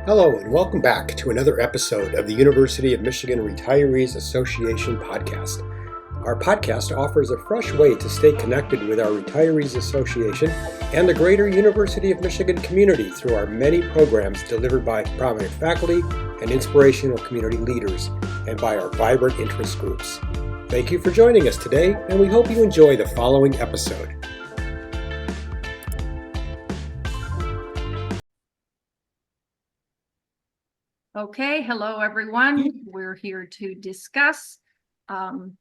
Hello, and welcome back to another episode of the University of Michigan Retirees Association podcast. Our podcast offers a fresh way to stay connected with our Retirees Association and the greater University of Michigan community through our many programs delivered by prominent faculty and inspirational community leaders, and by our vibrant interest groups. Thank you for joining us today, and we hope you enjoy the following episode. Okay, hello everyone. We're here to discuss Garlic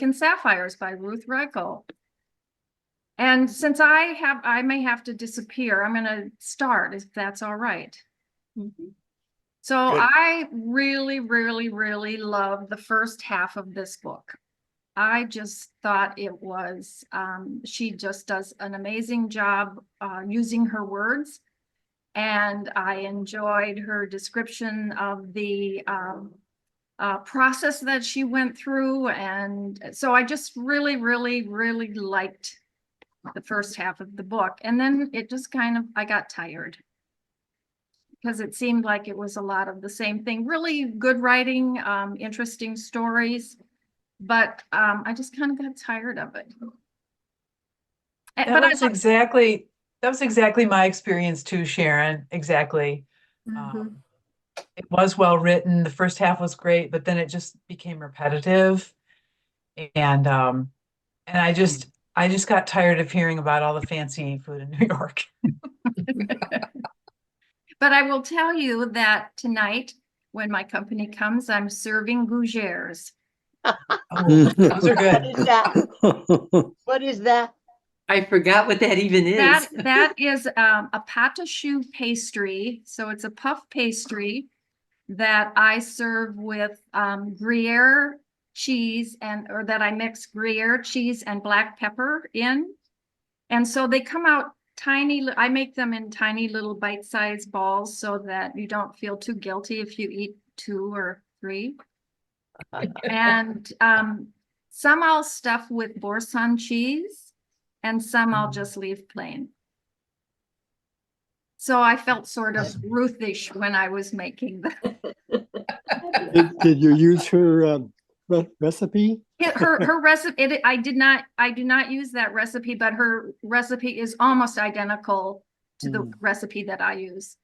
and Sapphires by Ruth Reichl. And since I may have to disappear, I'm going to start if that's all right. So Good. I really love the first half of this book. I just thought it was, she just does an amazing job using her words. And I enjoyed her description of the process that she went through. And so I just really liked the first half of the book. And then it just I got tired because it seemed like it was a lot of the same thing. Really good writing, interesting stories, but I just kind of got tired of it. That was exactly my experience too, Sharon. Exactly. It was well written. The first half was great, but then it just became repetitive. And I just got tired of hearing about all the fancy food in New York. But I will tell you that tonight, when my company comes, I'm serving gougères. Oh, those are What good. is that? What is that? I forgot what that even is. That is a pâte à choux pastry. So it's a puff pastry that I serve with Gruyere cheese or that I mix Gruyere cheese and black pepper in. And so they come out tiny. I make them in tiny little bite-sized balls so that you don't feel too guilty if you eat 2 or 3. And some I'll stuff with Boursin cheese. And some I'll just leave plain. So I felt sort of Ruthish when I was making them. Did you use her recipe? Her recipe. I do not use that recipe, but her recipe is almost identical to the recipe that I use.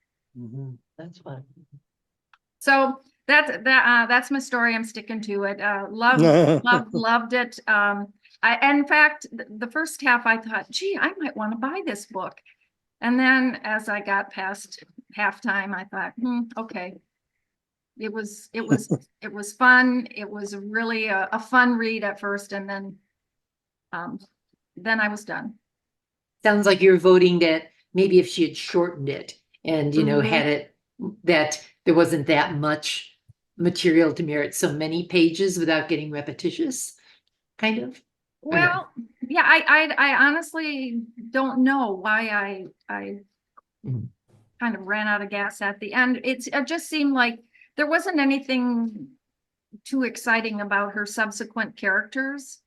That's fun. So that's my story. I'm sticking to it. Loved it. In fact, the first half I thought, gee, I might want to buy this book. And then as I got past halftime, I thought, okay. It was fun. It was really a fun read at first, and then I was done. Sounds like you're voting that maybe if she had shortened it and had it that there wasn't that much material to merit so many pages without getting repetitious, kind of. Well, yeah, I honestly don't know why I kind of ran out of gas at the end. It just seemed like there wasn't anything too exciting about her subsequent characters.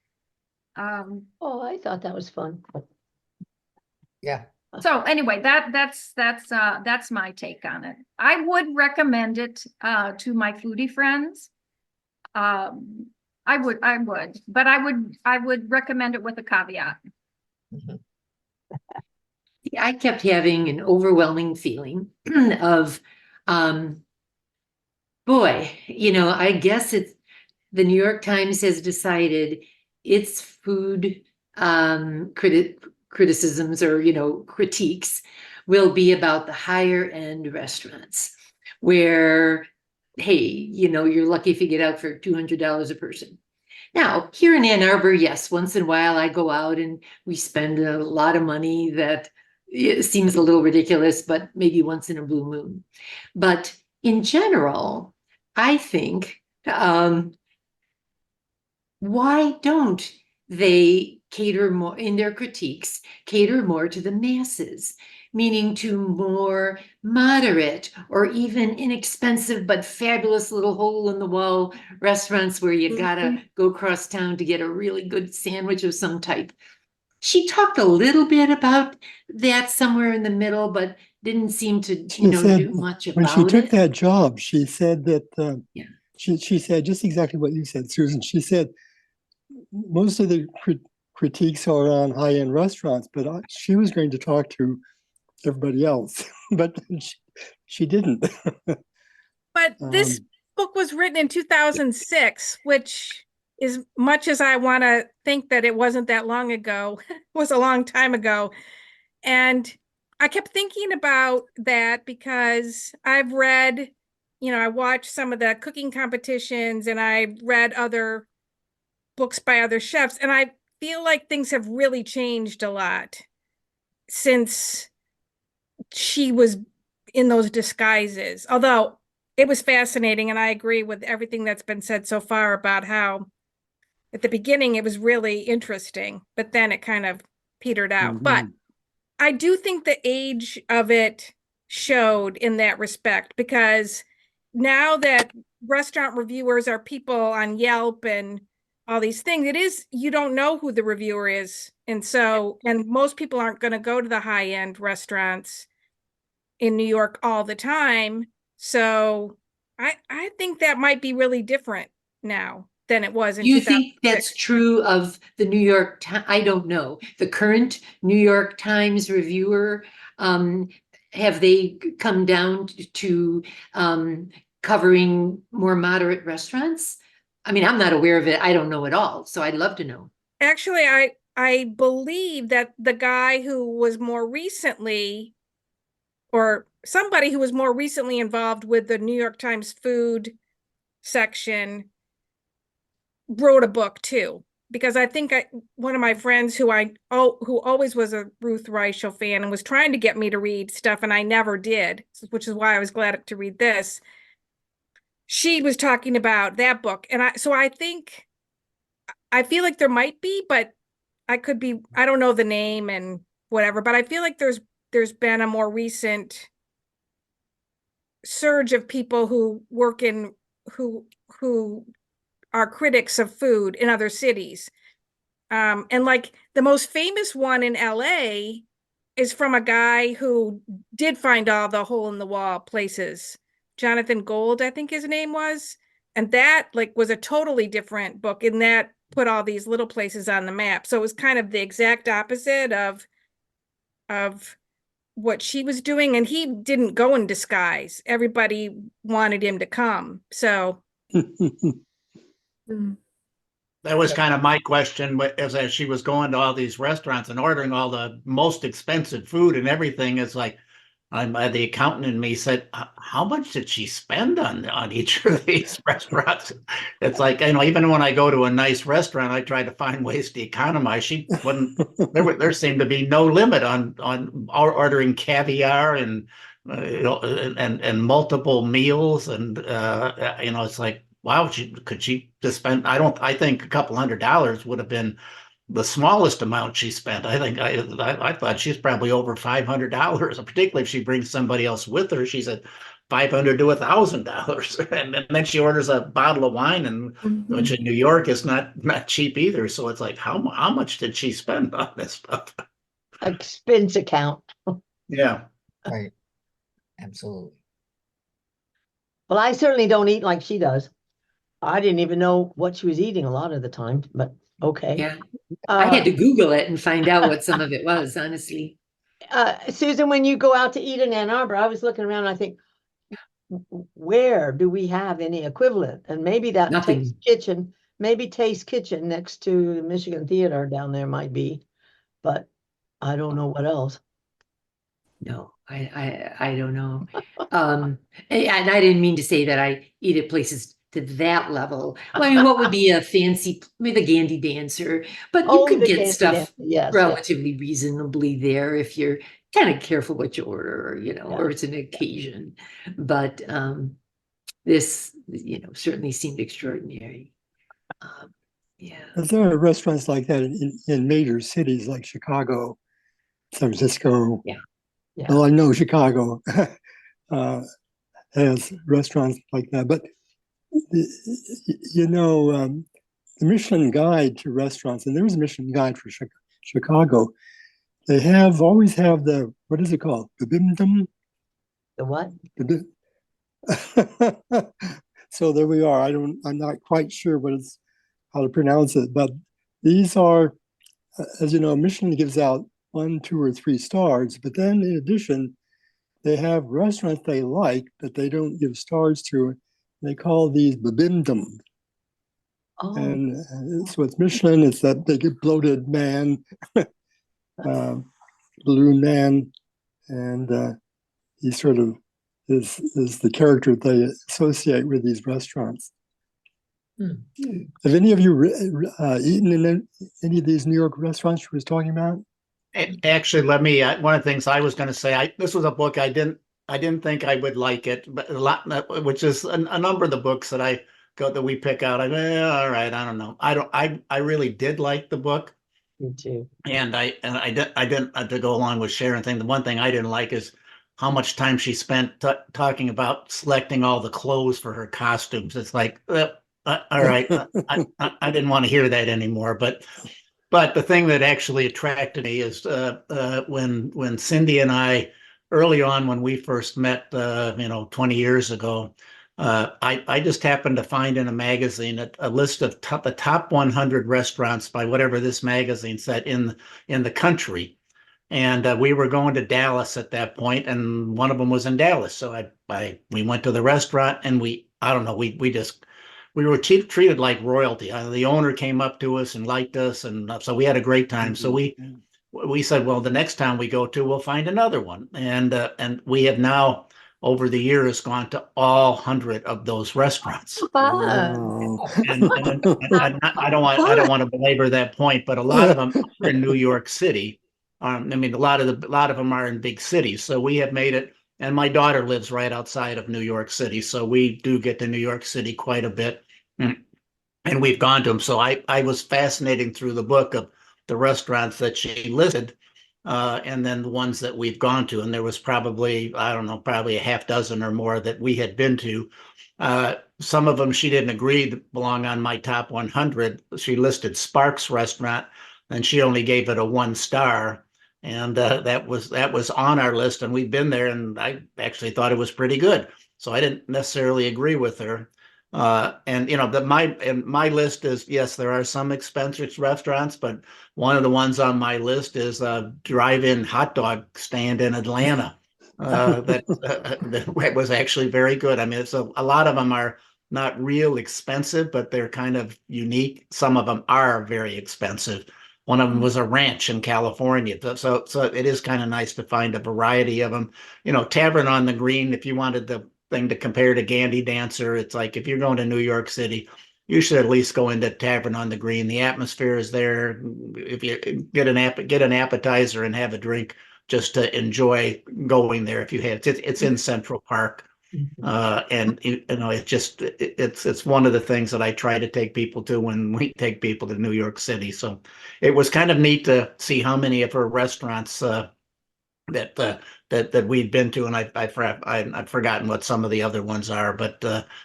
Oh, I thought that was fun. Yeah. So anyway, that's my take on it. I would recommend it to my foodie friends. I would, but I would recommend it with a caveat. I kept having an overwhelming feeling of, boy, I guess it's the New York Times has decided its food criticisms or, critiques will be about the higher end restaurants where, hey, you're lucky if you get out for $200 a person. Now, here in Ann Arbor, yes, once in a while I go out and we spend a lot of money that it seems a little ridiculous, but maybe once in a blue moon. But in general, I think, why don't they cater more in their critiques, cater more to the masses? Meaning to more moderate or even inexpensive but fabulous little hole-in-the-wall restaurants where you gotta go across town to get a really good sandwich of some type. She talked a little bit about that somewhere in the middle, but didn't seem to, She said do much when she about took it. that job, she said that Yeah. she said just exactly what you said, Susan. She said most of the critiques are on high-end restaurants, but she was going to talk to everybody else, but she didn't. But this book was written in 2006, which, as much as I want to think that it wasn't that long ago, was a long time ago. And I kept thinking about that because I've read, I watched some of the cooking competitions and I read other books by other chefs, and I feel like things have really changed a lot since she was in those disguises. Although it was fascinating, and I agree with everything that's been said so far about how at the beginning it was really interesting, but then it kind of petered out. Mhm. But I do think the age of it showed in that respect, because now that restaurant reviewers are people on Yelp and all these things, you don't know who the reviewer is. And most people aren't going to go to the high-end restaurants in New York all the time. So I think that might be really different now than it was in You 2006. think that's true of the New York Times? I don't know. The current New York Times reviewer, have they come down to covering more moderate restaurants? I mean, I'm not aware of it. I don't know at all. So I'd love to know. Actually, I believe that the guy who was more recently, or somebody who was more recently involved with the New York Times food section, wrote a book too. Because I think one of my friends who always was a Ruth Reichl fan and was trying to get me to read stuff, and I never did, which is why I was glad to read this. She was talking about that book, and I feel like there might be, but I don't know the name and whatever, but I feel like there's been a more recent surge of people who work in who are critics of food in other cities. And like the most famous one in LA is from a guy who did find all the hole in the wall places. Jonathan Gold, I think his name was. And that was a totally different book, and that put all these little places on the map. So it was kind of the exact opposite of what she was doing. And he didn't go in disguise. Everybody wanted him to come. So That was kind of my question, as she was going to all these restaurants and ordering all the most expensive food and everything. It's like, the accountant in me said, how much did she spend on each of these restaurants? It's like, even when I go to a nice restaurant, I try to find ways to economize. She wouldn't, there seemed to be no limit on ordering caviar and, and multiple meals. And, it's like, wow, could she just spend, I think a couple $100 would have been the smallest amount she spent. I thought she's probably over $500, particularly if she brings somebody else with her. She's at $500 to $1,000, and then she orders a bottle of wine, and which in New York is not cheap either. So it's like, how much did she spend on this stuff? Expense account. Yeah, Right. Absolutely. Well, I certainly don't eat like she does. I didn't even know what she was eating a lot of the time, but okay. Yeah. I had to Google it and find out what some of it was, honestly. Susan, when you go out to eat in Ann Arbor, I was looking around and I think, where do we have any equivalent? And maybe that Nothing. Taste Kitchen next to the Michigan Theater down there might be, but I don't know what else. No, I don't know. And I didn't mean to say that I eat at places to that level. Well, I mean, what would be a fancy, maybe the Gandy Dancer, but you could get stuff relatively reasonably there if you're kind of careful what you order, or, or it's an occasion. But this, certainly seemed extraordinary. Yeah. But there are restaurants like that in major cities like Chicago, San Francisco. Yeah. Well, I know Chicago has restaurants like that, but the Michelin Guide to restaurants, and there was a Michelin Guide for Chicago, they always have the, what is it called? Bibimdum? The what? So there we are. I'm not quite sure how to pronounce it, but these are, as you know, Michelin gives out 1, 2, or 3 stars, but then in addition, they have restaurants they like, but they don't give stars to. They call these bibimdum. Oh, And so with Michelin, it's that big bloated man, balloon man, and he sort of is the character they associate with these restaurants. Have any of you eaten in any of these New York restaurants she was talking about? Actually, one of the things I was going to say, this was a book I didn't think I would like it, but which is a number of the books that we pick out. All right, I don't know. I really did like the book. me too. And I didn't, to go along with Sharon thing, the one thing I didn't like is how much time she spent talking about selecting all the clothes for her costumes. It's like, all right, I didn't want to hear that anymore. But the thing that actually attracted me is when Cindy and I, early on when we first met, 20 years ago, I just happened to find in a magazine a list of the top 100 restaurants by whatever this magazine said in the country. And we were going to Dallas at that point, and one of them was in Dallas. So we went to the restaurant, and we were treated like royalty. The owner came up to us and liked us, and so we had a great time. So we said, well, the next time we go to, we'll find another one. And we have now, over the years, gone to all 100 of those restaurants. Fun. And I don't want to belabor that point, but a lot of them are in New York City. A lot of them are in big cities. So we have made it. And my daughter lives right outside of New York City, so we do get to New York City quite a bit, and we've gone to them. So I was fascinating through the book of the restaurants that she listed, and then the ones that we've gone to, and there was probably a half dozen or more that we had been to. Some of them she didn't agree that belong on my top 100. She listed Sparks Restaurant, and she only gave it a 1 star. And that was on our list, and we've been there, and I actually thought it was pretty good. So I didn't necessarily agree with her. My list is, yes, there are some expensive restaurants, but one of the ones on my list is a drive-in hot dog stand in Atlanta. That was actually very good. A lot of them are not real expensive, but they're kind of unique. Some of them are very expensive. One of them was a ranch in California. So it is kind of nice to find a variety of them. Tavern on the Green, if you wanted the thing to compare to Gandy Dancer, it's like if you're going to New York City, you should at least go into Tavern on the Green. The atmosphere is there. If you get an appetizer and have a drink just to enjoy going there, if you have, it's in Central Park. And it's one of the things that I try to take people to when we take people to New York City. So it was kind of neat to see how many of her restaurants that we'd been to, and I've forgotten what some of the other ones are, but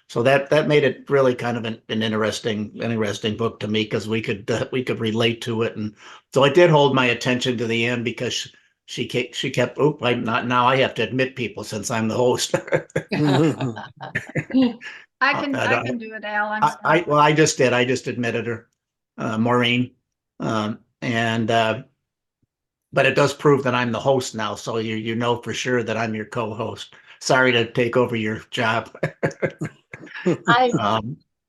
so that made it really kind of an interesting book to me, because we could relate to it, and so it did hold my attention to the end, because she kept, now I have to admit people since I'm the host. I can do it, Al. I'm sorry. I just admitted her, Maureen, but it does prove that I'm the host now, so you know for sure that I'm your co-host. Sorry to take over your job.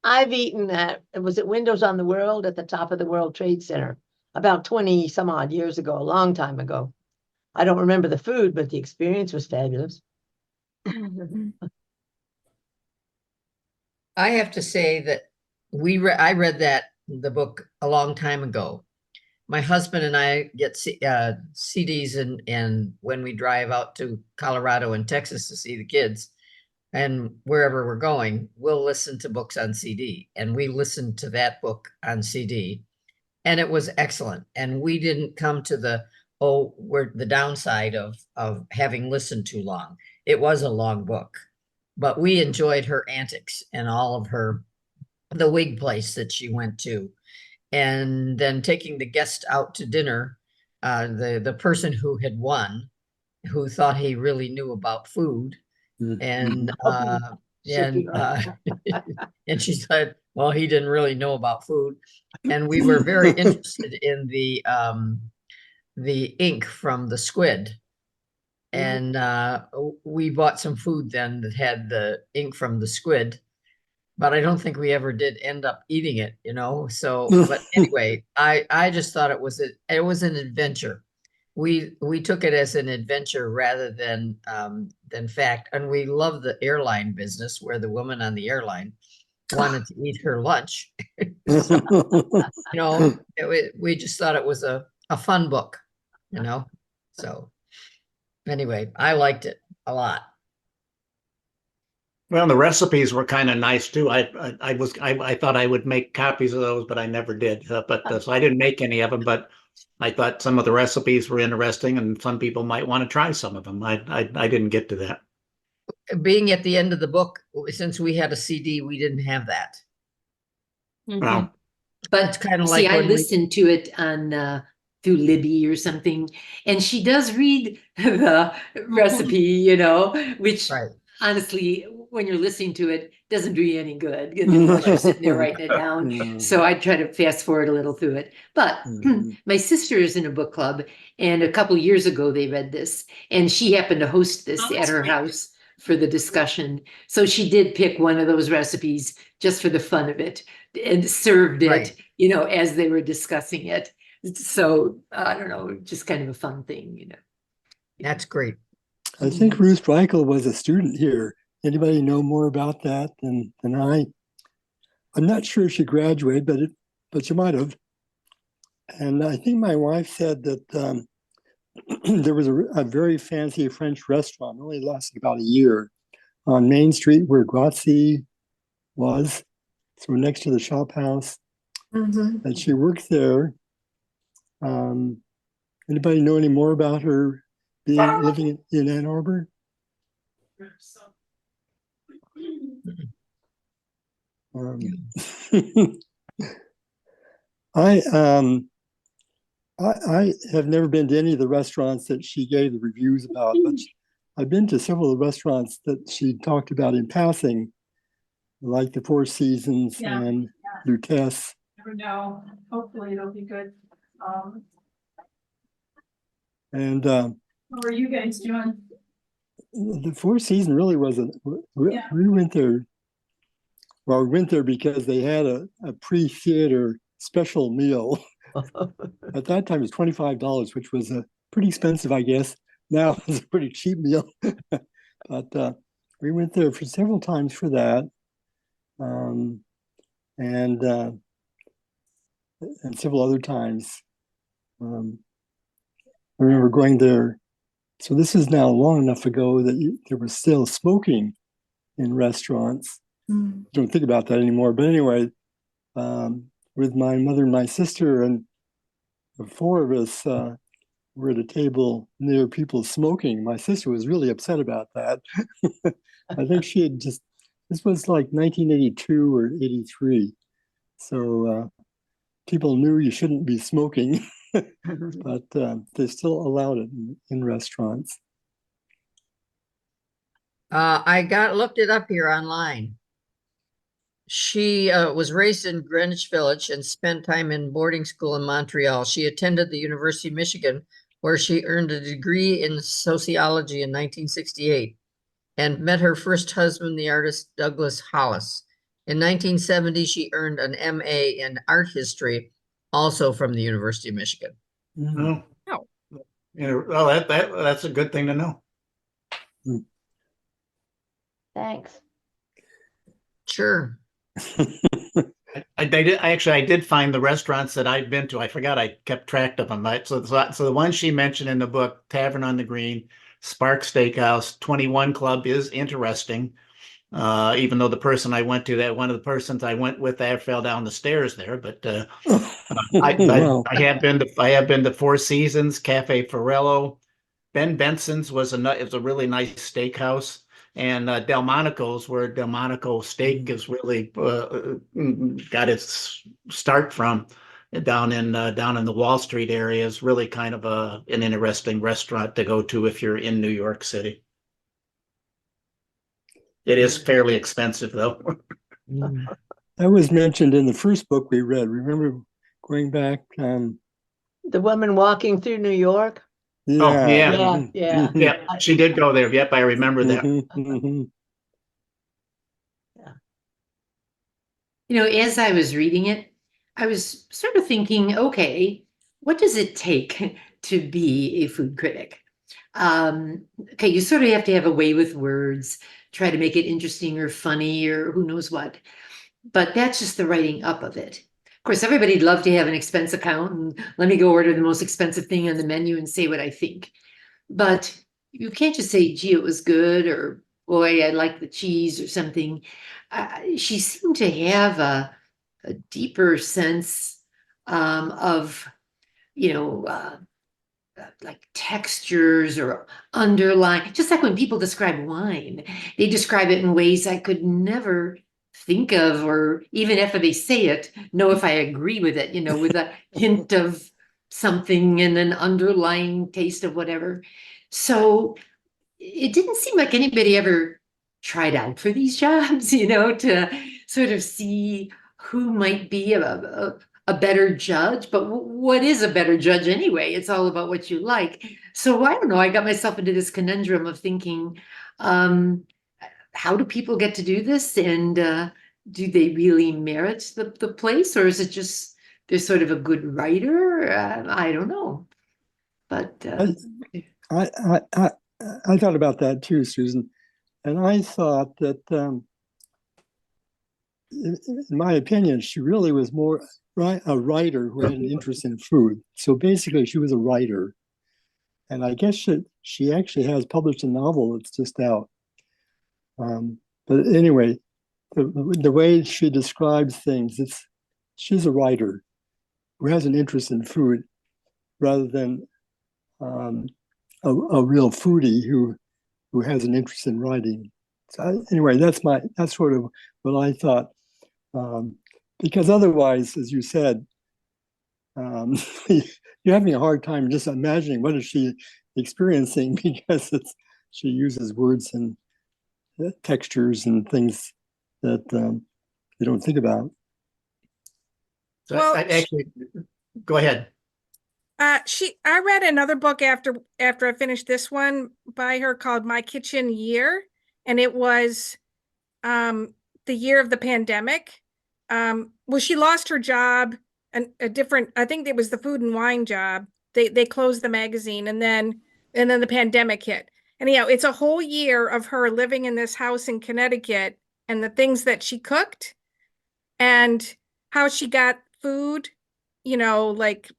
I've eaten was it Windows on the World at the top of the World Trade Center about 20 some odd years ago, a long time ago. I don't remember the food, but the experience was fabulous. I have to say that I read the book a long time ago. My husband and I get CDs, and when we drive out to Colorado and Texas to see the kids, and wherever we're going, we'll listen to books on CD. And we listened to that book on CD, and it was excellent. And we didn't come to the downside of having listened too long. It was a long book, but we enjoyed her antics and all of the wig place that she went to. And then taking the guest out to dinner the person who had won, who thought he really knew about food, and and she said, well, he didn't really know about food, and we were very interested in the ink from the squid. And we bought some food then that had the ink from the squid, but I don't think we ever did end up eating it, you know. So, but anyway, I just thought it was an adventure. We took it as an adventure rather than fact, and we love the airline business where the woman on the airline wanted to eat her lunch. So, you know, we just thought it was a fun book, you know. So anyway, I liked it a lot. Well, the recipes were kind of nice too. I thought I would make copies of those, but I never did. So I didn't make any of them, but I thought some of the recipes were interesting, and some people might want to try some of them. I didn't get to that. Being at the end of the book, since we had a CD, we didn't have that. Well, But It's kind of see, like I when we- listened to it on through Libby or something, and she does read the recipe, you know, which Right. honestly, when you're listening to it, doesn't do you any good. Unless you're sitting there writing it down. So I try to fast forward a little through it. But my sister is in a book club, and a couple years ago they read this, and she happened to host this at her house for the discussion. So she did pick one of those recipes just for the fun of it and served it, Right. you know, as they were discussing it. So I don't know, just kind of a fun thing, you know. That's great. I think Ruth Reichl was a student here. Anybody know more about that than I? I'm not sure she graduated, but she might have. And I think my wife said that there was a very fancy French restaurant, only lasted about a year, on Main Street where Grazie was. So next to the shop house. And she worked there. Anybody know any more about her living in Ann Arbor? I have never been to any of the restaurants that she gave the reviews about, but I've been to several of the restaurants that she talked about in passing, like the Four Seasons and Lutece. Never know. Hopefully it'll be good. And How are you guys doing? the Four Seasons really wasn't. We went there. Well, we went there because they had a pre-theater special meal. At that time, it was $25, which was pretty expensive, I guess. Now it's a pretty cheap meal. But we went there for several times for that, and several other times. I remember going there. So this is now long enough ago that there was still smoking in restaurants. Don't think about that anymore. But anyway, with my mother and my sister, and the four of us were at a table near people smoking. My sister was really upset about that. I think she had this was like 1982 or 83. So people knew you shouldn't be smoking, but they still allowed it in restaurants. I looked it up here online. She was raised in Greenwich Village and spent time in boarding school in Montreal. She attended the University of Michigan, where she earned a degree in sociology in 1968 and met her first husband, the artist Douglas Hollis. In 1970, she earned an MA in art history, also from the University of Michigan. Oh. You know, well, that's a good thing to know. Thanks. Sure. I did find the restaurants that I've been to. I forgot I kept track of them. Right? So the one she mentioned in the book, Tavern on the Green, Spark Steakhouse, 21 Club is interesting. Even though the person I went to, one of the persons I went with there fell down the stairs there. But Wow. I have been to Four Seasons, Cafe Forello. Ben Benson's was a really nice steakhouse. And Delmonico's, where Delmonico steak is really got its start from. down in the Wall Street area is really kind of an interesting restaurant to go to if you're in New York City. It is fairly expensive though. That was mentioned in the first book we read. Remember going back? The woman walking through New York. Oh, yeah. Yeah, yeah. Yeah, she did go there. Yep, I remember that. You know, as I was reading it, I was sort of thinking, okay, what does it take to be a food critic? Okay, you sort of have to have a way with words, try to make it interesting or funny or who knows what. But that's just the writing up of it. Of course, everybody'd love to have an expense account and let me go order the most expensive thing on the menu and say what I think. But you can't just say, gee, it was good, or boy, I like the cheese or something. She seemed to have a deeper sense of, you know, like textures or underlying, just like when people describe wine, they describe it in ways I could never think of, or even if they say it, know if I agree with it, you know, with a hint of something and an underlying taste of whatever. So it didn't seem like anybody ever tried out for these jobs, you know, to sort of see who might be a better judge. But what is a better judge anyway? It's all about what you like. So I don't know, I got myself into this conundrum of thinking, how do people get to do this? And do they really merit the place? Or is it just they're sort of a good writer? I don't know. But I thought about that too, Susan. And I thought that, in my opinion, she really was more a writer who had an interest in food. So basically, she was a writer. And I guess she actually has published a novel that's just out. But anyway, the way she describes things, she's a writer who has an interest in food rather than a real foodie who has an interest in writing. So anyway, that's sort of what I thought. Because otherwise, as you said, you're having a hard time just imagining what is she experiencing, because she uses words and textures and things that you don't think about. So Well, I actually, go ahead. I read another book after I finished this one by her called My Kitchen Year, and it was the year of the pandemic. Well, she lost her job, and I think it was the food and wine job. They closed the magazine, and then the pandemic hit. Anyhow, it's a whole year of her living in this house in Connecticut and the things that she cooked and how she got food, you know, like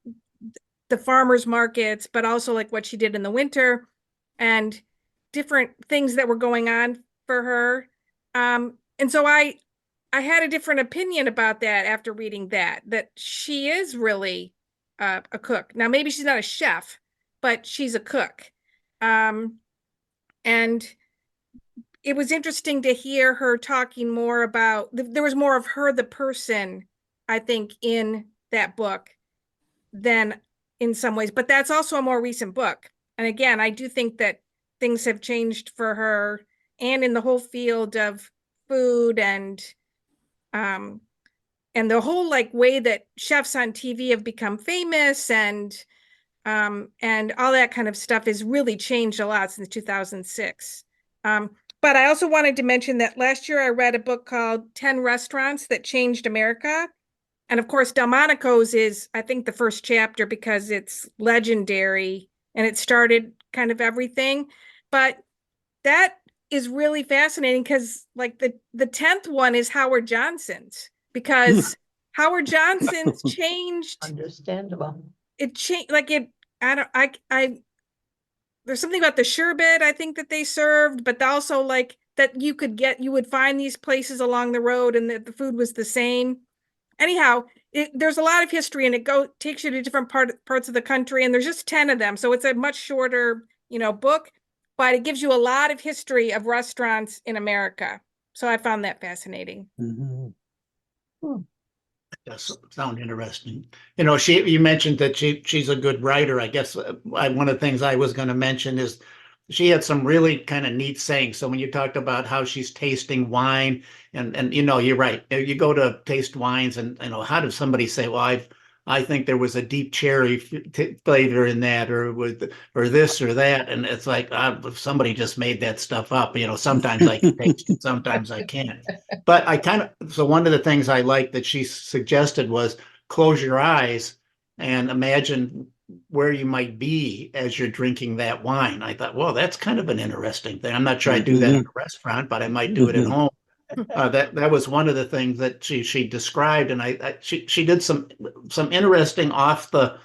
the farmers markets, but also like what she did in the winter and different things that were going on for her. And so I had a different opinion about that after reading that she is really a cook. Now, maybe she's not a chef, but she's a cook. And it was interesting to hear her talking more about, there was more of her, the person, I think, in that book than in some ways, but that's also a more recent book. And again, I do think that things have changed for her and in the whole field of food and the whole like way that chefs on TV have become famous and all that kind of stuff has really changed a lot since 2006. But I also wanted to mention that last year I read a book called 10 Restaurants That Changed America. And of course, Delmonico's is, I think, the first chapter because it's legendary and it started kind of everything. But that is really fascinating because like the 10th one is Howard Johnson's, because Howard Johnson's changed. Understandable. It changed, like it, there's something about the sherbet, I think, that they served, but also like that you would find these places along the road and that the food was the same. Anyhow, there's a lot of history and it takes you to different parts of the country, and there's just 10 of them. So it's a much shorter, book, but it gives you a lot of history of restaurants in America. So I found that fascinating. Mm-hmm. does sound interesting. You know, you mentioned that she's a good writer. I guess one of the things I was going to mention is she had some really kind of neat sayings. So when you talked about how she's tasting wine, and you know, you're right. You go to taste wines, and you know, how does somebody say, "Well, I think there was a deep cherry flavor in that, or this or that," and it's like somebody just made that stuff up. You know, sometimes I can taste it, sometimes I can't. But so one of the things I liked that she suggested was close your eyes and imagine where you might be as you're drinking that wine. I thought, well, that's kind of an interesting thing. I'm not sure I do that in a restaurant, but I might do it at home. That was one of the things that she described, and she did some interesting off the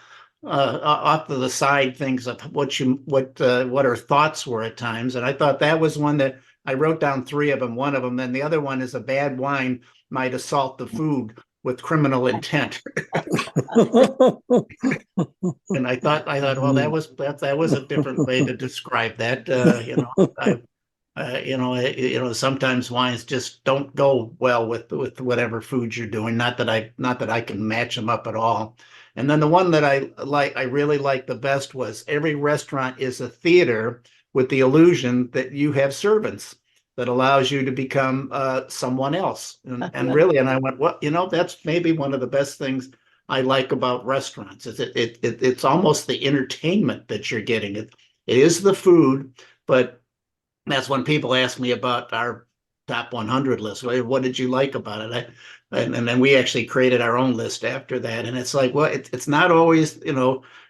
side things of what her thoughts were at times, and I thought that was one that I wrote down 3 of them. One of them, then the other one is a bad wine might assault the food with criminal intent. And I thought, well, that was a different way to describe that. Sometimes wines just don't go well with whatever food you're doing. Not that I can match them up at all. And then the one that I really liked the best was every restaurant is a theater with the illusion that you have servants that allows you to become someone else. And I went, well, that's maybe one of the best things I like about restaurants is it's almost the entertainment that you're getting. It is the food, but that's when people ask me about our top 100 list. What did you like about it? And then we actually created our own list after that. And it's like, well, it's not always,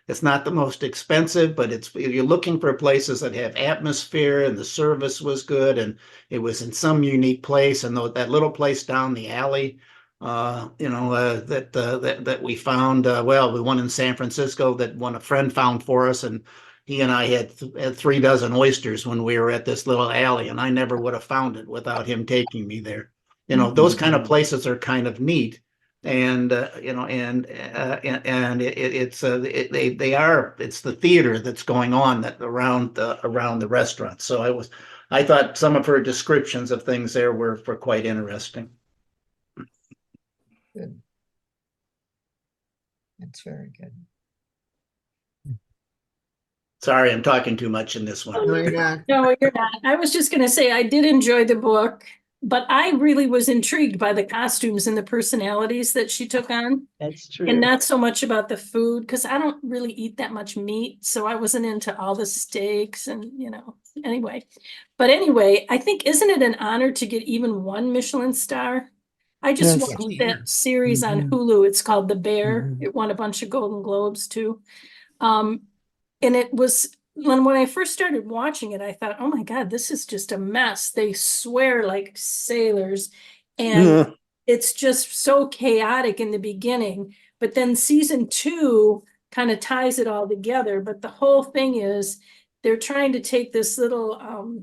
it's not the most expensive, but you're looking for places that have atmosphere, and the service was good, and it was in some unique place. And that little place down the alley, that we found, the one in San Francisco that a friend found for us, and he and I had 3 dozen oysters when we were at this little alley, and I never would have found it without him taking me there. Those kind of places are kind of neat. And it's the theater that's going on around the restaurant. So I thought some of her descriptions of things there were quite interesting. Good. That's very good. Sorry, I'm talking too much in this one. No, you're not. No, you're not. I was just going to say I did enjoy the book, but I really was intrigued by the costumes and the personalities that she took on. That's true. And not so much about the food, because I don't really eat that much meat. So I wasn't into all the steaks and, anyway. But anyway, I think, isn't it an honor to get even 1 Michelin star? I just Yes. watched that series on Hulu. It's called The Bear. It won a bunch of Golden Globes too. And it was, when I first started watching it, I thought, oh my God, this is just a mess. They swear like sailors, and it's just so chaotic in the beginning. But then season 2 kind of ties it all together. But the whole thing is they're trying to take this little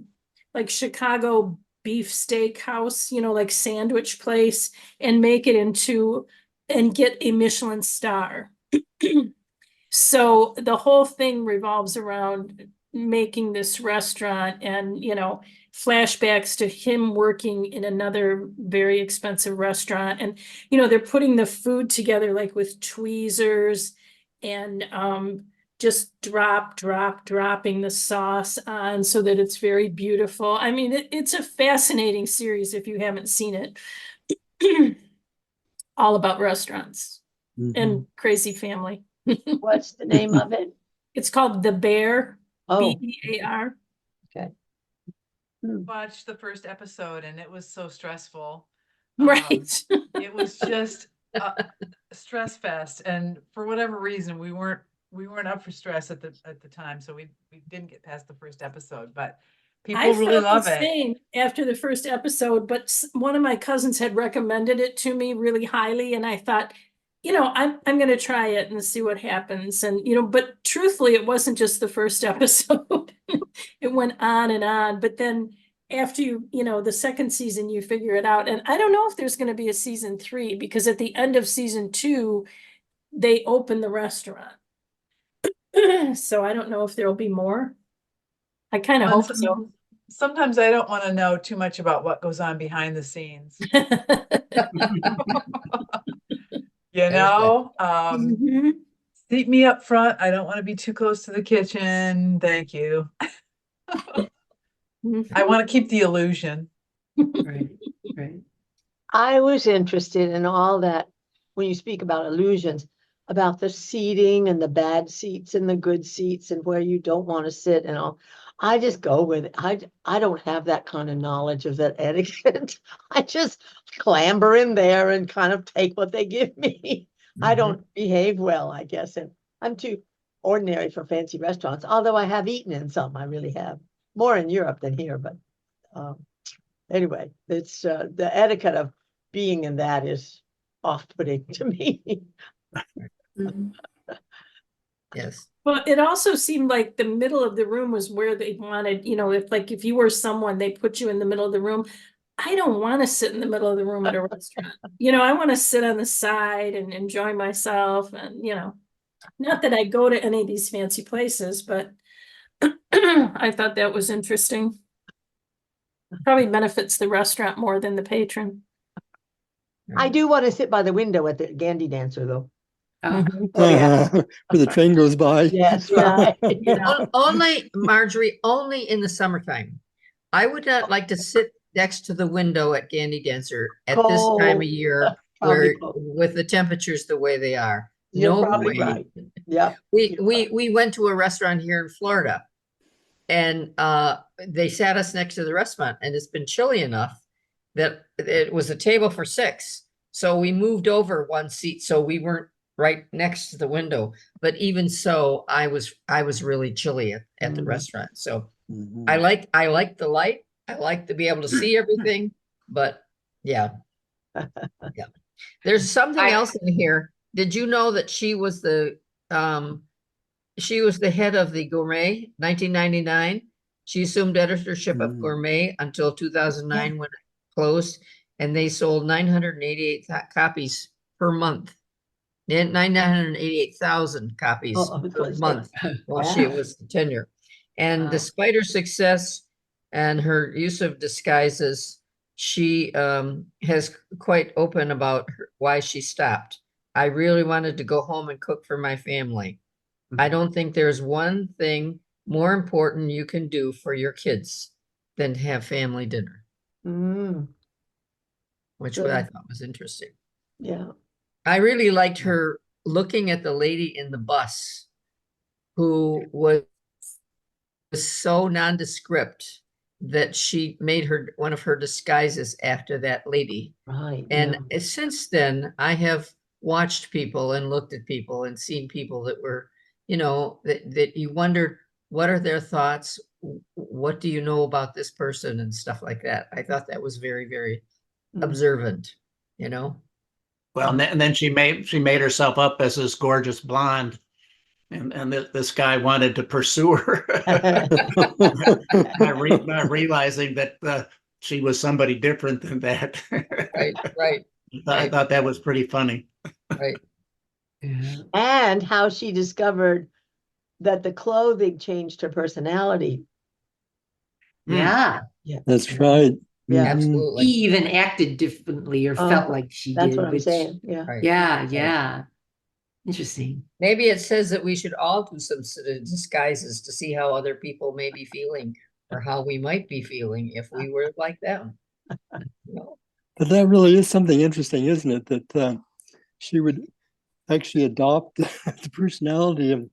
like Chicago beef steak house, like sandwich place, and make it and get a Michelin star. So the whole thing revolves around making this restaurant and, flashbacks to him working in another very expensive restaurant. And, they're putting the food together like with tweezers and just dropping the sauce on so that it's very beautiful. I mean, it's a fascinating series if you haven't seen it. All about restaurants and crazy family. What's the name of it? It's called The Bear. Oh, BEAR. okay. Watched the first episode and it was so stressful. Right. It was just a stress fest, and for whatever reason, we weren't up for stress at the time, so we didn't get past the first episode. But people really love it. Same after the first episode, but one of my cousins had recommended it to me really highly, and I thought, I'm going to try it and see what happens. And, but truthfully, it wasn't just the first episode. It went on and on. But then after the second season, you figure it out. And I don't know if there's going to be a season 3, because at the end of season 2, they open the restaurant. So I don't know if there'll be more. I kind of hope so. Sometimes I don't want to know too much about what goes on behind the scenes. You know, Mhm. seat me up front. I don't want to be too close to the kitchen. Thank you. I want to keep the illusion. Right, right. I was interested in all that when you speak about illusions, about the seating and the bad seats and the good seats and where you don't want to sit and all. I just go with it. I don't have that kind of knowledge of that etiquette. I just clamber in there and kind of take what they give me. I don't behave well, I guess, and I'm too ordinary for fancy restaurants, although I have eaten in some, I really have. More in Europe than here, but anyway, it's the etiquette of being in that is off-putting to me. Mhm. Yes. Well, it also seemed like the middle of the room was where they wanted, if you were someone, they put you in the middle of the room. I don't want to sit in the middle of the room at a restaurant. I want to sit on the side and enjoy myself and, not that I go to any of these fancy places, but I thought that was interesting. Probably benefits the restaurant more than the patron. I do want to sit by the window at the Gandhi dancer, though. Oh, Oh, yeah. Where the train goes by. Yes, right. Only, Marjorie, only in the summertime. I would not like to sit next to the window at Gandhi Dancer at this time of Cold. year Probably where cold. with the temperatures the way they are. You're No probably way. right. Yeah. We went to a restaurant here in Florida and they sat us next to the restaurant and it's been chilly enough that it was a table for 6. So we moved over one seat so we weren't right next to the window. But even so, I was really chilly at the restaurant. So I like the light. I like to be able to see everything, but yeah. Yeah. There's something else in here. Did you know that she was the head of the Gourmet 1999? She assumed editorship of Gourmet until 2009 when it closed, and they sold 988 copies per month. 988,000 copies per month while she was the tenure. And despite her success and her use of disguises, she has quite open about why she stopped. I really wanted to go home and cook for my family. I don't think there's one thing more important you can do for your kids than to have family dinner, which I thought was interesting. Yeah. I really liked her looking at the lady in the bus who was so nondescript that she made one of her disguises after that lady. Right. And since then, I have watched people and looked at people and seen people that were, that you wondered, what are their thoughts? What do you know about this person and stuff like that? I thought that was very, very observant, Well, and then she made herself up as this gorgeous blonde, and this guy wanted to pursue her, not realizing that she was somebody different than that. Right. I thought that was pretty funny. Right. And how she discovered that the clothing changed her personality. yeah. That's right. Yeah. Absolutely. He even acted differently or felt like she That's did. what I'm which- saying. Yeah. Right. Yeah. Interesting. Maybe it says that we should all do some sort of disguises to see how other people may be feeling or how we might be feeling if we were like them. But that really is something interesting, isn't it? That she would actually adopt the personality of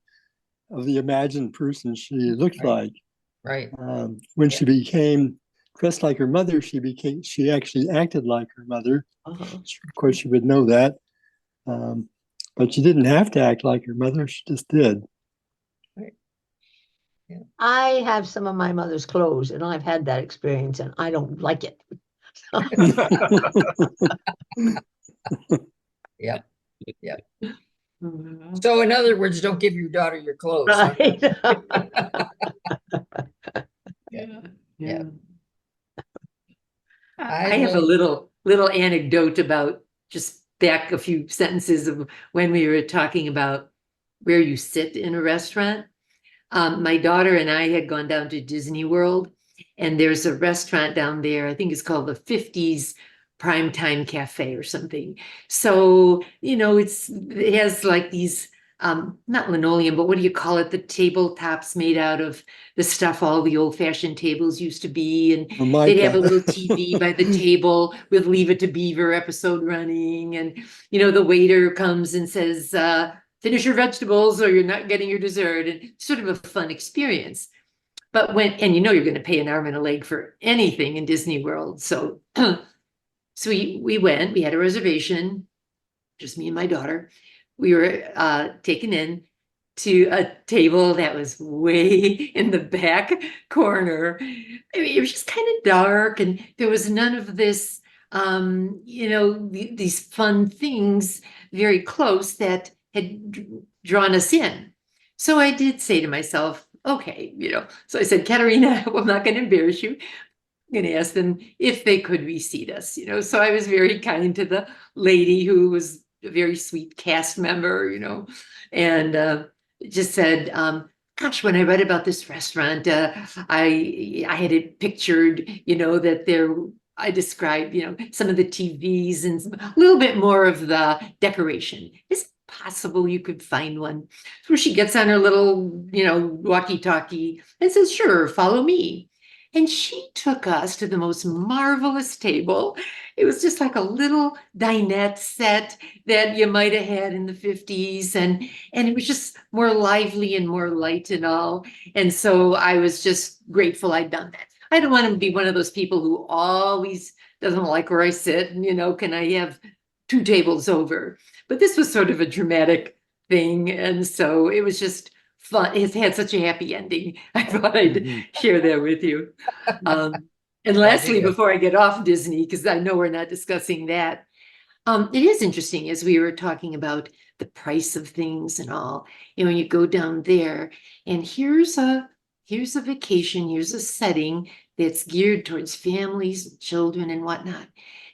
the imagined person she looked like. Right. When she became dressed like her mother, she actually acted like her mother. Of course, she would know that. But she didn't have to act like her mother. She just did. Right. Yeah. I have some of my mother's clothes, and I've had that experience, and I don't like it. Yep. So in other words, don't give your daughter your clothes. Right. Yeah. I have a little anecdote about just back a few sentences of when we were talking about where you sit in a restaurant. My daughter and I had gone down to Disney World, and there's a restaurant down there. I think it's called the 50s primetime cafe or something. So, it has like these, not linoleum, but what do you call it? The tabletops made out of the stuff all the old fashioned tables used to be. And they'd have a little TV by the table with Leave It to Beaver episode running. And, the waiter comes and says, finish your vegetables or you're not getting your dessert. And sort of a fun experience. But you're going to pay an arm and a leg for anything in Disney World. So, so we went, we had a reservation, just me and my daughter. We were taken in to a table that was way in the back corner. I mean, it was just kind of dark and there was none of this, these fun things very close that had drawn us in. So I did say to myself, okay, so I said, Katerina, I'm not going to embarrass you. I'm going to ask them if they could reseat us, So I was very kind to the lady who was a very sweet cast member, and just said, gosh, when I read about this restaurant, I had it pictured, that I described, some of the TVs and a little bit more of the decoration. Is it possible you could find one? So she gets on her little, walkie-talkie and says, sure, follow me. And she took us to the most marvelous table. It was just like a little dinette set that you might have had in the 50s. And it was just more lively and more light and all. And so I was just grateful I'd done that. I don't want to be one of those people who always doesn't like where I sit and, can I have 2 tables over? But this was sort of a dramatic thing. And so it was just fun. It's had such a happy ending. I thought I'd share that with you. And lastly, before I get off Disney, because I know we're not discussing that, it is interesting as we were talking about the price of things and all. You go down there, and here's a vacation, here's a setting that's geared towards families and children and whatnot.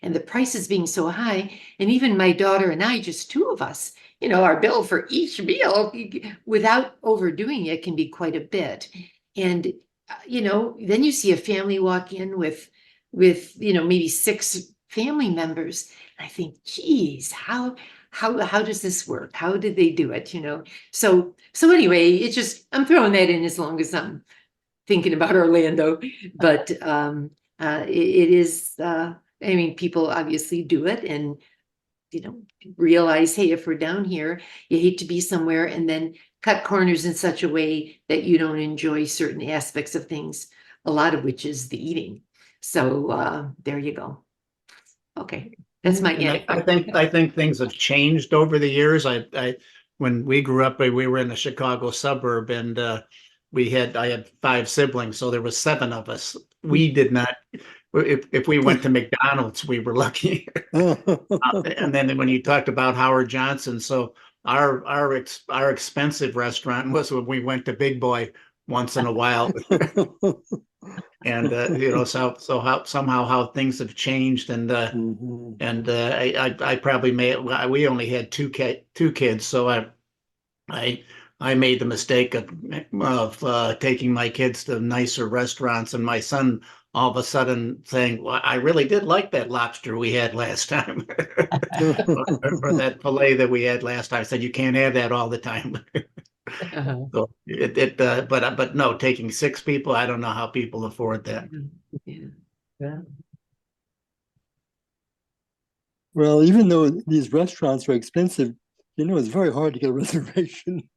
And the prices being so high, and even my daughter and I, just 2 of us, our bill for each meal, without overdoing it, can be quite a bit. And, then you see a family walk in with, maybe 6 family members. And I think, geez, how does this work? How did they do it? So anyway, I'm throwing that in as long as I'm thinking about Orlando, but, it is, people obviously do it and, realize, hey, if we're down here, you hate to be somewhere and then cut corners in such a way that you don't enjoy certain aspects of things, a lot of which is the eating. So there you go. Okay, that's my anecdote. I think things have changed over the years. When we grew up, we were in a Chicago suburb, and I had 5 siblings, so there was 7 of us. We did not. If we went to McDonald's, we were lucky. And then when you talked about Howard Johnson, so our expensive restaurant was when we went to Big Boy once in a while. And somehow how things have changed, and I probably we only had two kids, so I made the mistake of taking my kids to nicer restaurants, and my son all of a sudden saying, well, I really did like that lobster we had last time. or that filet that we had last time. I said, you can't have that all the time. So but no, taking 6 people, I don't know how people afford that. Yeah. Well, even though these restaurants are expensive, it's very hard to get a reservation.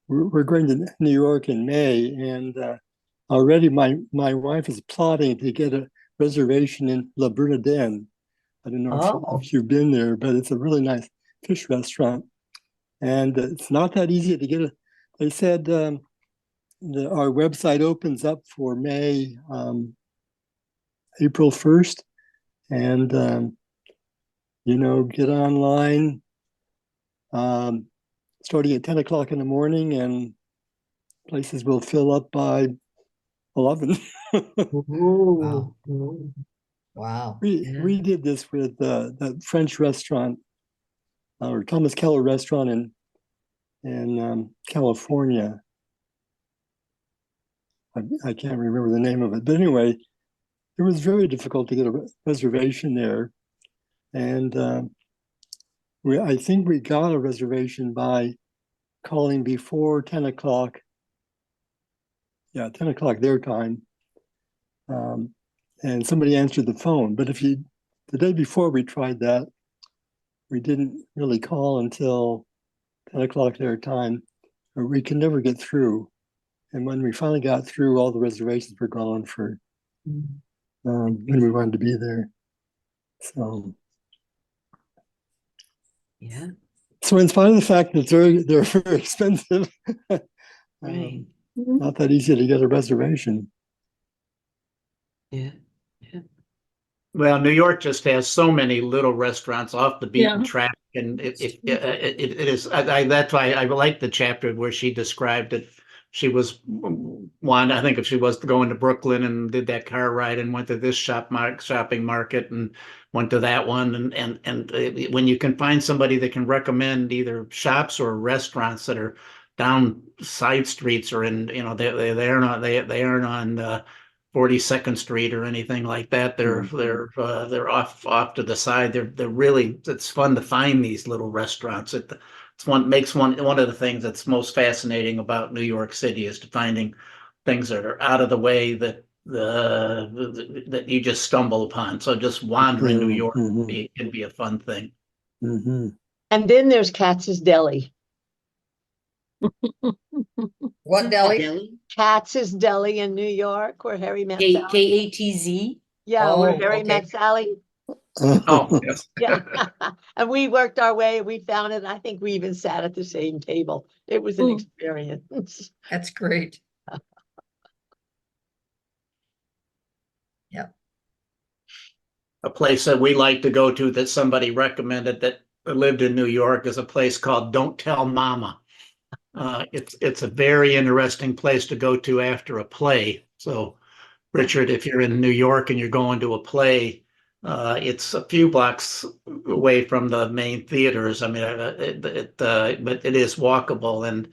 We're going to New York in May, and already my wife is plotting to get a reservation in La Bernardin. I don't know if you've been there, but it's a really nice fish restaurant. And it's not that easy to get they said our website opens up for May, April 1st. And, get online starting at 10 o'clock in the morning, and places will fill up by 11. Wow. Wow. We did this with that French restaurant, or Thomas Keller restaurant in California. I can't remember the name of it, but anyway, it was very difficult to get a reservation there. And I think we got a reservation by calling before 10 o'clock. Yeah, 10 o'clock their time. And somebody answered the phone. But the day before we tried that, we didn't really call until 10 o'clock their time, or we could never get through. And when we finally got through, all the reservations were gone for when we wanted to be there. So, Yeah, so in spite of the fact that they're very expensive, right. not that easy to get a reservation. Yeah. Well, New York just has so many little restaurants off the beaten Yeah. track, and it is. That's why I like the chapter where she described it. She was one. I think if she was going to Brooklyn and did that car ride and went to this shopping market and went to that one, and when you can find somebody that can recommend either shops or restaurants that are down side streets or in they aren't on 42nd Street or anything like that. They're off to the side. They're really, it's fun to find these little restaurants. It's one of the things that's most fascinating about New York City is to finding things that are out of the way that that you just stumble upon. So just wandering New York can be a fun thing. And then there's Katz's Deli. What deli? Katz's Deli in New York, where Harry met Sally. Katz. Yeah, where Oh, Harry okay. met Sally. Oh, yes. Yeah. And we worked our way, we found it. I think we even sat at the same table. It was an experience. That's great. A place that we like to go to that somebody recommended that lived in New York is a place called Don't Tell Mama. It's a very interesting place to go to after a play. So, Richard, if you're in New York and you're going to a play, it's a few blocks away from the main theaters. I mean, but it is walkable, and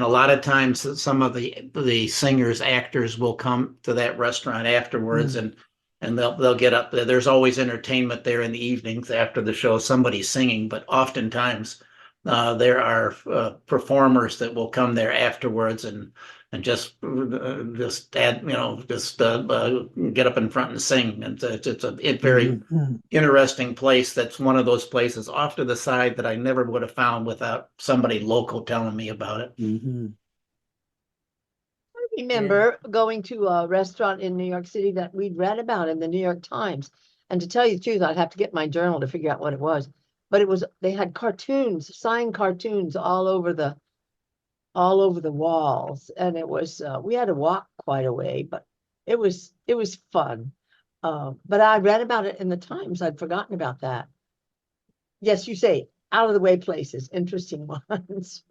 a lot of times some of the singers, actors will come to that restaurant afterwards, and they'll get up there. There's always entertainment there in the evenings after the show. Somebody's singing, but oftentimes there are performers that will come there afterwards and just add, get up in front and sing. And it's a very interesting place. That's one of those places off to the side that I never would have found without somebody local telling me about it. I remember going to a restaurant in New York City that we'd read about in the New York Times. And to tell you the truth, I'd have to get my journal to figure out what it was. But they had cartoons, signed cartoons all over the walls. And it was, we had to walk quite a way, but it was fun. But I read about it in the Times. I'd forgotten about that. Yes, you say out of the way places, interesting ones.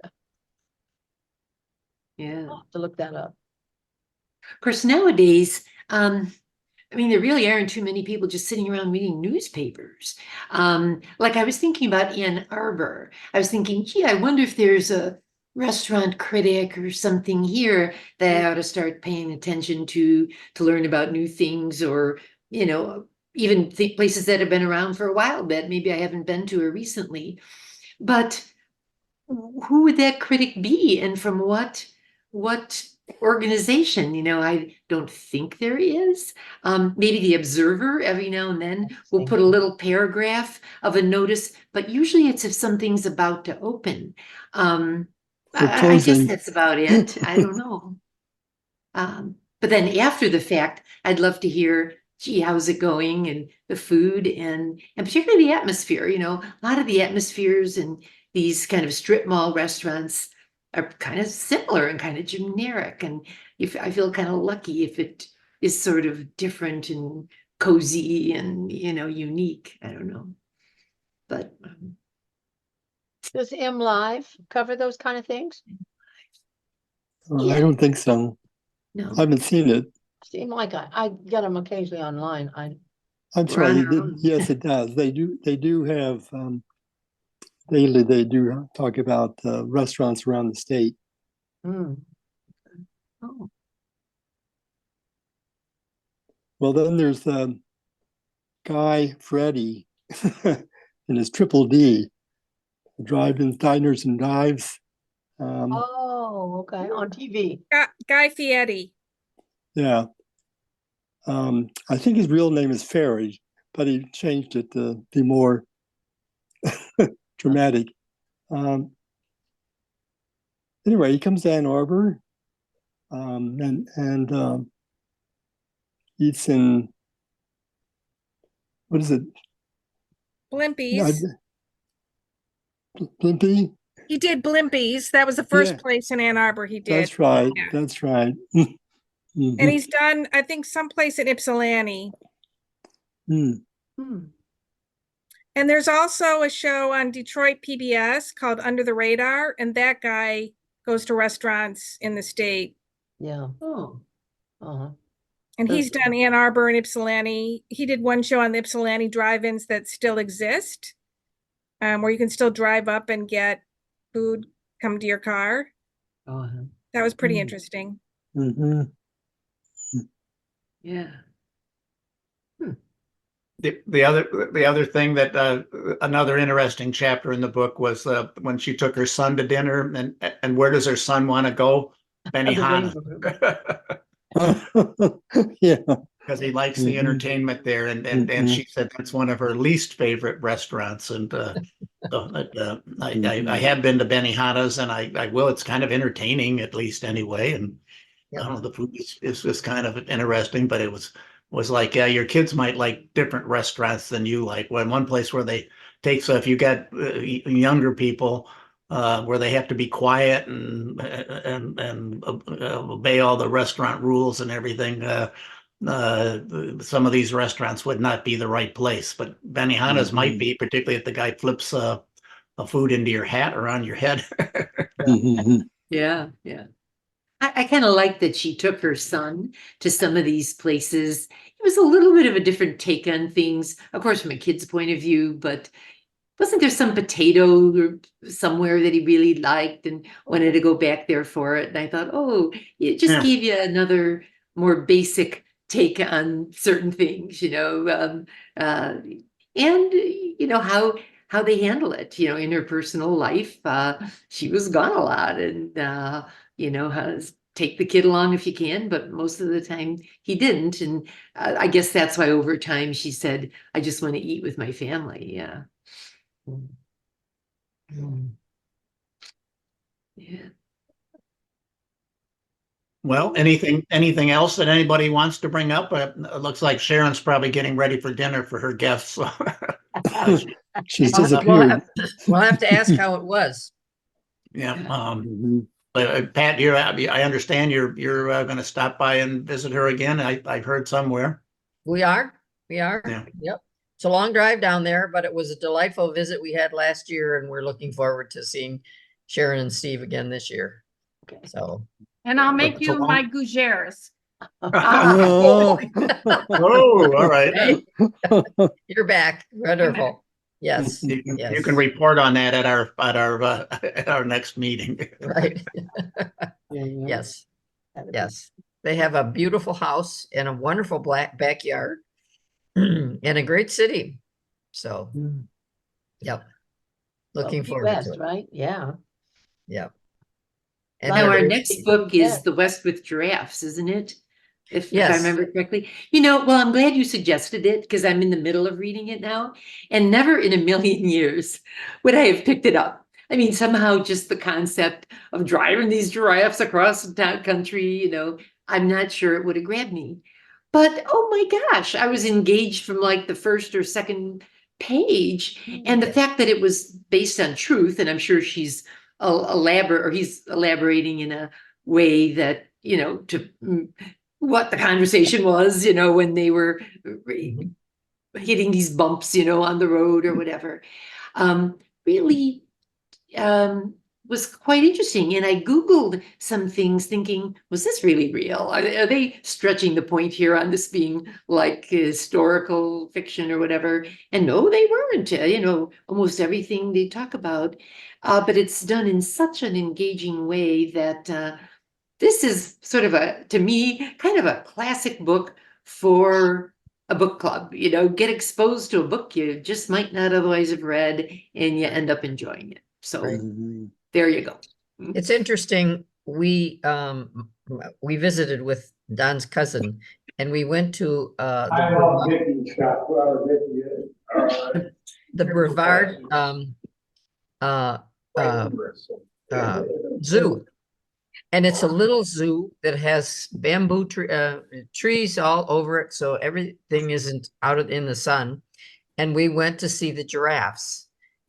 Yeah. I'll have to look that up. Of course, nowadays, I mean, there really aren't too many people just sitting around reading newspapers. Like I was thinking about Ann Arbor. I was thinking, gee, I wonder if there's a restaurant critic or something here that I ought to start paying attention to learn about new things, or, even places that have been around for a while, but maybe I haven't been to or recently. But who would that critic be, and from what organization? I don't think there is. Maybe the Observer every now and then will put a little paragraph of a notice, but usually it's if something's about to open. I guess that's about it. I don't know. But then after the fact, I'd love to hear, gee, how's it going, and the food, and particularly the atmosphere. A lot of the atmospheres in these kind of strip mall restaurants are kind of similar and kind of generic, and I feel kind of lucky if it is sort of different and cozy and unique. I don't know, but Does M Live cover those kind of things? I don't think so. no. I haven't seen it. Seem like I get them occasionally online. I'm We're on sorry. our own. Yes, it does. They do have daily. They do talk about restaurants around the state. Oh, Well, then there's Guy Fieri and his Triple D, Drive-In Diners and Dives. Oh, okay, on TV. Guy Fieri. Yeah. I think his real name is Ferry, but he changed it to be more dramatic. Anyway, he comes to Ann Arbor and eats in, what is it? Blimpies. Blimpie? He did Blimpies. That was the first Yeah. place in Ann Arbor he did. That's right. Yeah. That's right. And he's done, I think, someplace in Ypsilanti. Mm. And there's also a show on Detroit PBS called Under the Radar, and that guy goes to restaurants in the state. Yeah. Oh, Uh-huh. And he's done Ann Arbor and Ypsilanti. He did one show on the Ypsilanti drive-ins that still exist, where you can still drive up and get food come to your car. uh-huh. That was pretty interesting. Mm-hmm. Yeah. The other thing that another interesting chapter in the book was when she took her son to dinner, and where does her son want to go? Benihana. Yeah. Because he likes the entertainment there, and she said that's one of her least favorite restaurants. And so, I have been to Benihana's, and I will. It's kind of entertaining, at least anyway. And I don't know, the food is kind of interesting, but it was like, yeah, your kids might like different restaurants than you like. Well, one place where they take, so if you got younger people where they have to be quiet and obey all the restaurant rules and everything, some of these restaurants would not be the right place. But Benihana's might be, particularly if the guy flips a food into your hat or on your head. Yeah, yeah. I kind of like that she took her son to some of these places. It was a little bit of a different take on things, of course, from a kid's point of view, but wasn't there some potato or somewhere that he really liked and wanted to go back there for it? And I thought, oh, it just gave you another more basic take on certain things, and how they handle it, in her personal life. She was gone a lot, and take the kid along if you can, but most of the time he didn't. And I guess that's why over time she said, I just want to eat with my family. Yeah. Yeah. Well, anything else that anybody wants to bring up? It looks like Sharon's probably getting ready for dinner for her guests. So. She's disappeared. We'll have to ask how it was. Yeah. Pat, I understand you're going to stop by and visit her again. I've heard somewhere. We are. Yeah. Yep. It's a long drive down there, but it was a delightful visit we had last year, and we're looking forward to seeing Sharon and Steve again this year. Okay. So. And I'll make you my gougères. Oh, all right. Hey, you're back. Wonderful. Yes. You can report on that at our next meeting. Right. Yes. Yes. They have a beautiful house and a wonderful backyard and a great city. So, yep. Looking forward to it. Right? Yeah. Yep. And now our next book is The West with Giraffes, isn't it? If I remember correctly. Well, I'm glad you suggested it because I'm in the middle of reading it now. And never in a million years would I have picked it up. I mean, somehow just the concept of driving these giraffes across the country, I'm not sure it would have grabbed me. But, oh my gosh, I was engaged from like the first or second page. And the fact that it was based on truth, and I'm sure he's elaborating in a way that, to what the conversation was, when they were hitting these bumps, on the road or whatever, really was quite interesting. And I Googled some things thinking, was this really real? Are they stretching the point here on this being like historical fiction or whatever? And no, they weren't, almost everything they talk about. But it's done in such an engaging way that this is sort of to me, kind of a classic book for a book club, get exposed to a book you just might not otherwise have read, and you end up enjoying it. So there you go. It's interesting. We visited with Don's cousin, and we went to the Brevard zoo. And it's a little zoo that has bamboo trees all over it, so everything isn't out in the sun. And we went to see the giraffes,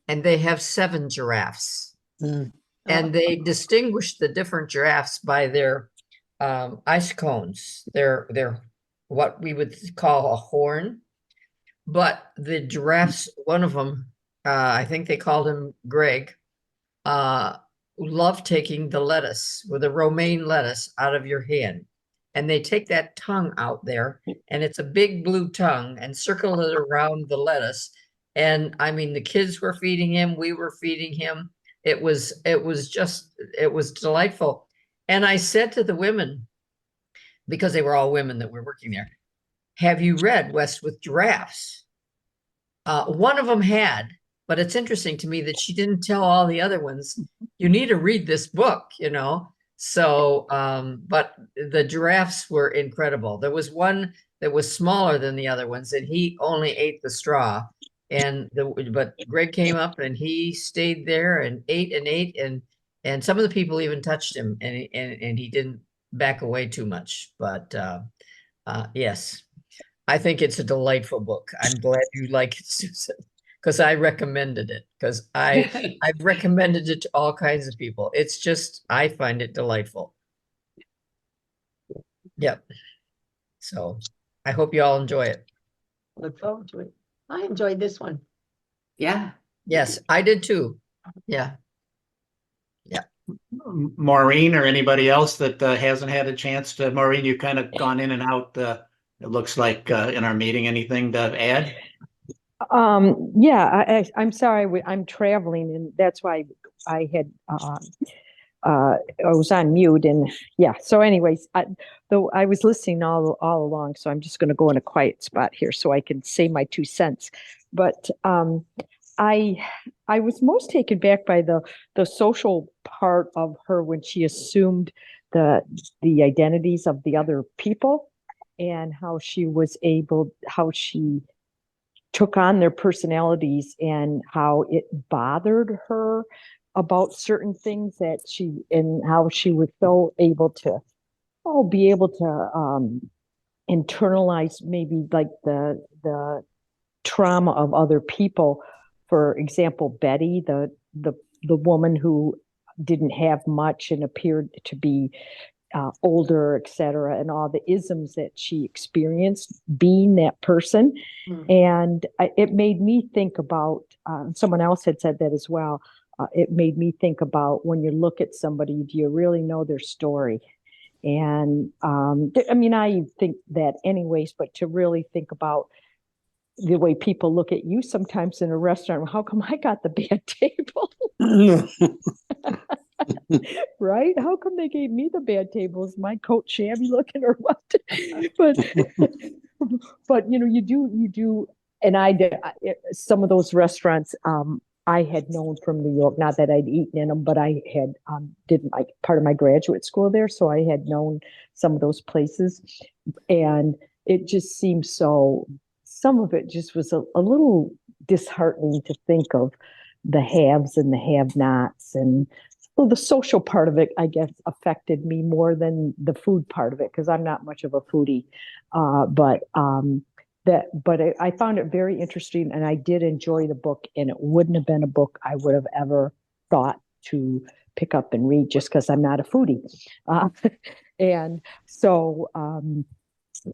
and they have 7 giraffes. And they distinguish the different giraffes by their ice cones. They're what we would call a horn. But the giraffes, one of them, I think they called him Greg, love taking the lettuce, with a romaine lettuce, out of your hand. And they take that tongue out there, and it's a big blue tongue, and circle it around the lettuce. And I mean, the kids were feeding him, we were feeding him. It was delightful. And I said to the women, because they were all women that were working there, have you read West with Giraffes? One of them had, but it's interesting to me that she didn't tell all the other ones, you need to read this book, So, but the giraffes were incredible. There was one that was smaller than the other ones, and he only ate the straw. But Greg came up and he stayed there and ate, and some of the people even touched him, and he didn't back away too much. But yes, I think it's a delightful book. I'm glad you like it, Susan, because I recommended it, because I've recommended it to all kinds of people. It's just, I find it delightful. Yep. So I hope you all enjoy it. Look forward to it. I enjoyed this one. Yeah. Yes, I did too. Yeah. Maureen or anybody else that hasn't had a chance to, Maureen, you've kind of gone in and out, it looks like in our meeting. Anything to add? Yeah, I'm sorry, I'm traveling, and that's why I had I was on mute, and yeah. So, anyways, though I was listening all along, so I'm just going to go in a quiet spot here so I can say my 2 cents. But I was most taken back by the social part of her when she assumed the identities of the other people, and how she took on their personalities, and how it bothered her about certain things and how she was so able to internalize maybe like the trauma of other people. For example, Betty, the woman who didn't have much and appeared to be older, etc., and all the isms that she experienced being that person. And it made me think about, someone else had said that as well, it made me think about, when you look at somebody, do you really know their story? And I mean, I think that anyways, but to really think about the way people look at you sometimes in a restaurant, how come I got the bad table? Right? How come they gave me the bad table? Is my coat shabby looking or what? but you do, and I did some of those restaurants. I had known from New York, not that I'd eaten in them, but I had did my part of my graduate school there, so I had known some of those places, and it just seemed so. Some of it just was a little disheartening to think of the haves and the have-nots, and so the social part of it, I guess, affected me more than the food part of it, because I'm not much of a foodie. But I found it very interesting, and I did enjoy the book, and it wouldn't have been a book I would have ever thought to pick up and read just because I'm not a foodie. And so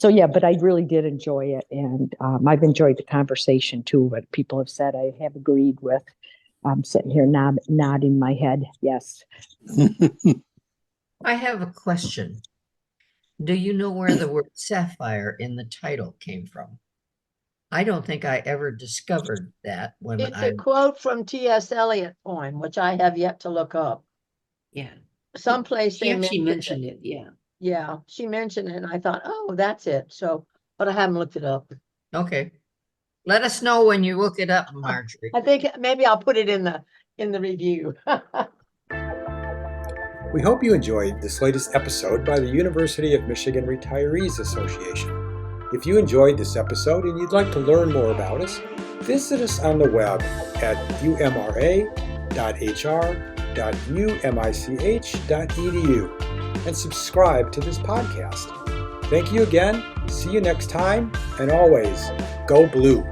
yeah, but I really did enjoy it, and I've enjoyed the conversation too. What people have said, I have agreed with. I'm sitting here nodding my head. Yes. I have a question. Do you know where the word sapphire in the title came from? I don't think I ever discovered that when It's a quote from T.S. Eliot poem, which I have yet to look up. Yeah. Someplace She they actually mentioned it. Yeah. Yeah, she mentioned it, and I thought, oh, that's it. So but I haven't looked it up. Okay. Let us know when you look it up, Marjorie. I think maybe I'll put it in the review. We hope you enjoyed this latest episode by the University of Michigan Retirees Association. If you enjoyed this episode and you'd like to learn more about us, visit us on the web at umra.hr.umich.edu and subscribe to this podcast. Thank you again, see you next time, and always, go blue.